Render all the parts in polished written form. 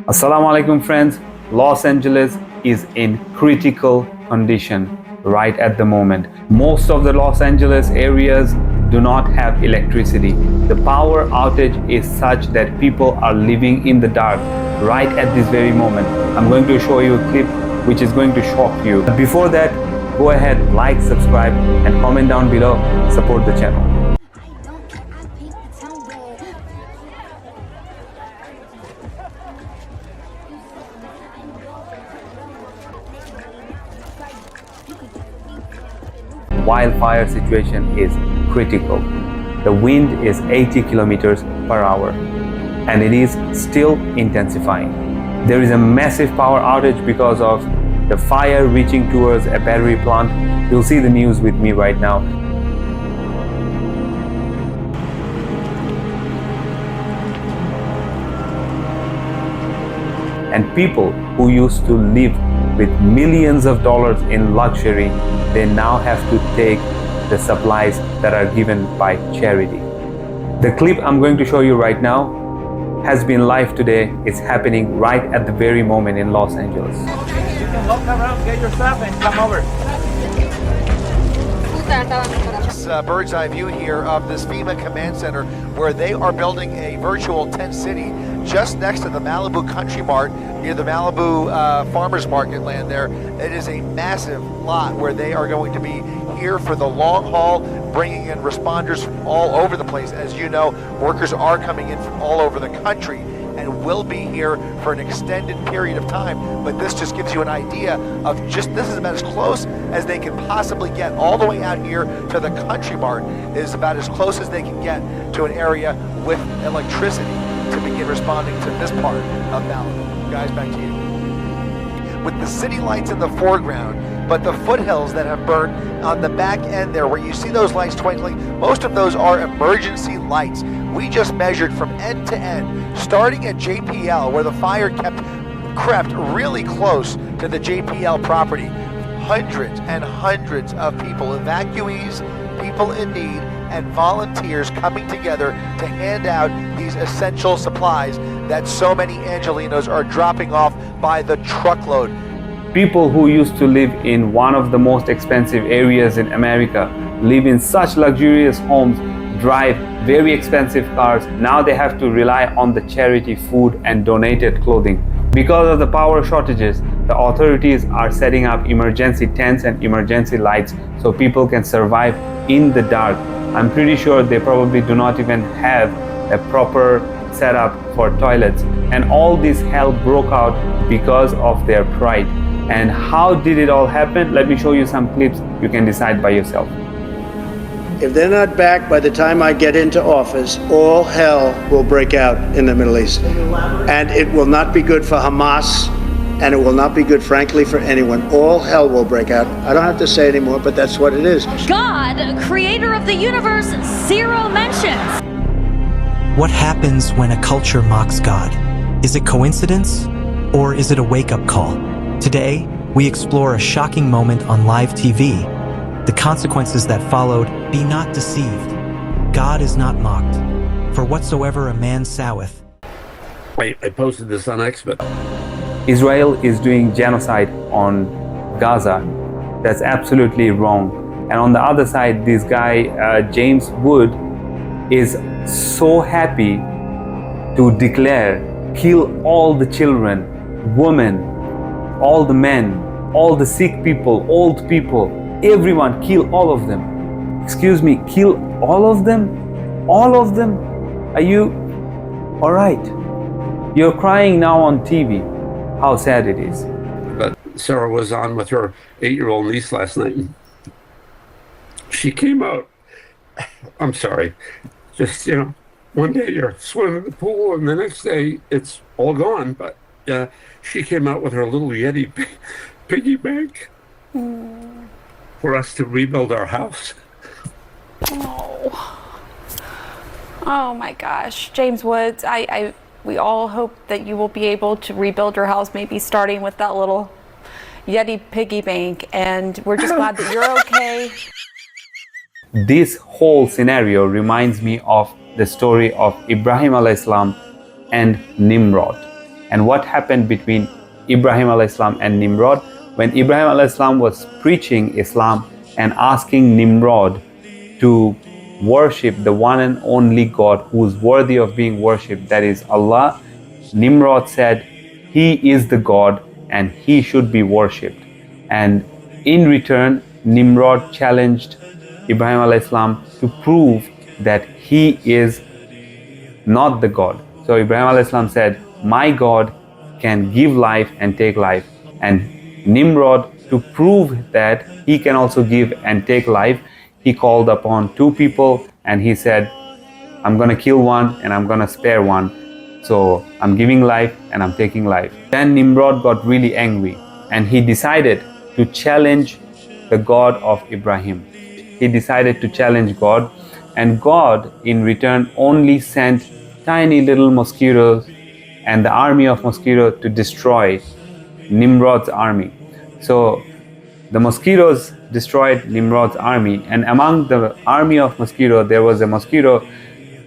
Assalamu alaikum friends, Los Angeles is in critical condition right at the moment. Most of the Los Angeles areas do not have electricity. The power outage is such that people are living in the dark right at this very moment. I'm going to show you a clip which is going to shock you. Before that, go ahead, like, subscribe and comment down below. Support the channel. Wildfire situation is critical. The wind is 80 kilometers per hour and it is still intensifying. There is a massive power outage because of the fire reaching towards a battery plant. You'll see the news with me right now. And people who used to live with millions of dollars in luxury, they now have to take the supplies that are given by charity. The clip I'm going to show you right now has been live today. It's happening right at the very moment in Los Angeles. You can walk around, get your stuff, and come over. This bird's eye view here of this FEMA command center where they are building a virtual tent city just next to the Malibu Country Mart near the Malibu Farmers Market land there. It is a massive lot where they are going to be here for the long haul, bringing in responders from all over the place. As you know, workers are coming in from all over the country and will be here for an extended period of time. But this just gives you an idea of just, this is about as close as they can possibly get. All the way out here to the Country Mart is about as close as they can get to an area with electricity to begin responding to this part of Malibu. Guys, back to you. With the city lights in the foreground, but the foothills that have burned on the back end there, where you see those lights twinkling, most of those are emergency lights. We just measured from end to end, starting at JPL, where the fire crept really close to the JPL property. Hundreds and hundreds of people, evacuees, people in need, and volunteers coming together to hand out these essential supplies that so many Angelenos are dropping off by the truckload. People who used to live in one of the most expensive areas in America, live in such luxurious homes, drive very expensive cars, now they have to rely on the charity food and donated clothing. Because of the power shortages, the authorities are setting up emergency tents and emergency lights so people can survive in the dark. I'm pretty sure they probably do not even have a proper setup for toilets. And all this hell broke out because of their pride. And how did it all happen? Let me show you some clips. You can decide by yourself. If they're not back by the time I get into office, all hell will break out in the Middle East. And it will not be good for Hamas, and it will not be good, frankly, for anyone. All hell will break out. I don't have to say anymore, but that's what it is. God, creator of the universe, zero mentions. What happens when a culture mocks God? Is it coincidence, or is it a wake-up call? Today, we explore a shocking moment on live TV. The consequences that followed. Be not deceived. God is not mocked. For whatsoever a man soweth. I posted this on X, but Israel is doing genocide on Gaza. That's absolutely wrong. And on the other side, this guy, James Wood, is so happy to declare, kill all the children, women, all the men, all the sick people, old people, everyone, kill all of them. Excuse me, kill all of them? All of them? Are you all right? You're crying now on TV. How sad it is. but Sarah was on with her 8-year-old niece last night. She came out. I'm sorry. Just, one day you're swimming in the pool and the next day it's all gone. But she came out with her little Yeti piggy bank for us to rebuild our house. Oh my gosh, James Woods, we all hope that you will be able to rebuild your house, maybe starting with that little Yeti piggy bank, and we're just glad that you're okay. This whole scenario reminds me of the story of Ibrahim alayhis salam and Nimrod. And what happened between Ibrahim alayhi salam and Nimrod? When Ibrahim alayhi salam was preaching Islam and asking Nimrod to worship the one and only God who is worthy of being worshipped, that is Allah, Nimrod said, He is the God and He should be worshipped. And in return, Nimrod challenged Ibrahim alayhi salam to prove that he is not the God. So Ibrahim alayhi salam said, my God can give life and take life. And Nimrod, to prove that he can also give and take life, he called upon two people and he said, I'm going to kill one and I'm going to spare one. So I'm giving life and I'm taking life. Then Nimrod got really angry and he decided to challenge the God of Ibrahim. He decided to challenge God, and God in return only sent tiny little mosquitoes and the army of mosquitoes to destroy Nimrod's army. So the mosquitoes destroyed Nimrod's army, and among the army of mosquitoes there was a mosquito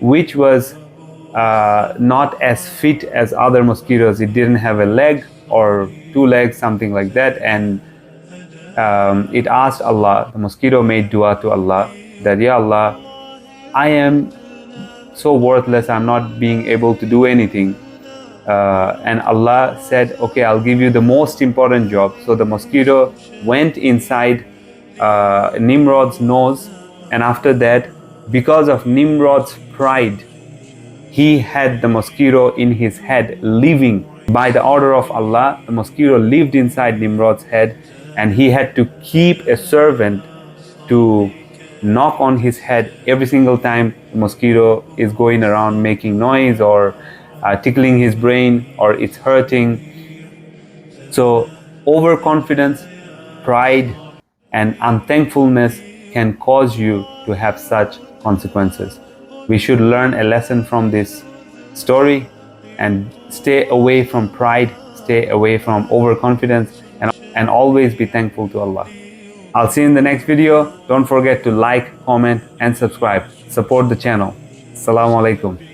which was not as fit as other mosquitoes. It didn't have a leg or two legs, something like that, and it asked Allah, the mosquito made dua to Allah that, Ya Allah, I am so worthless, I'm not being able to do anything. And Allah said, okay, I'll give you the most important job. So the mosquito went inside Nimrod's nose, and after that, because of Nimrod's pride, he had the mosquito in his head living. By the order of Allah, the mosquito lived inside Nimrod's head, and he had to keep a servant to knock on his head every single time the mosquito is going around making noise or tickling his brain or it's hurting. So overconfidence, pride and unthankfulness can cause you to have such consequences. We should learn a lesson from this story and stay away from pride, stay away from overconfidence, and always be thankful to Allah. I'll see you in the next video. Don't forget to like, comment and subscribe. Support the channel. Assalamu alaikum.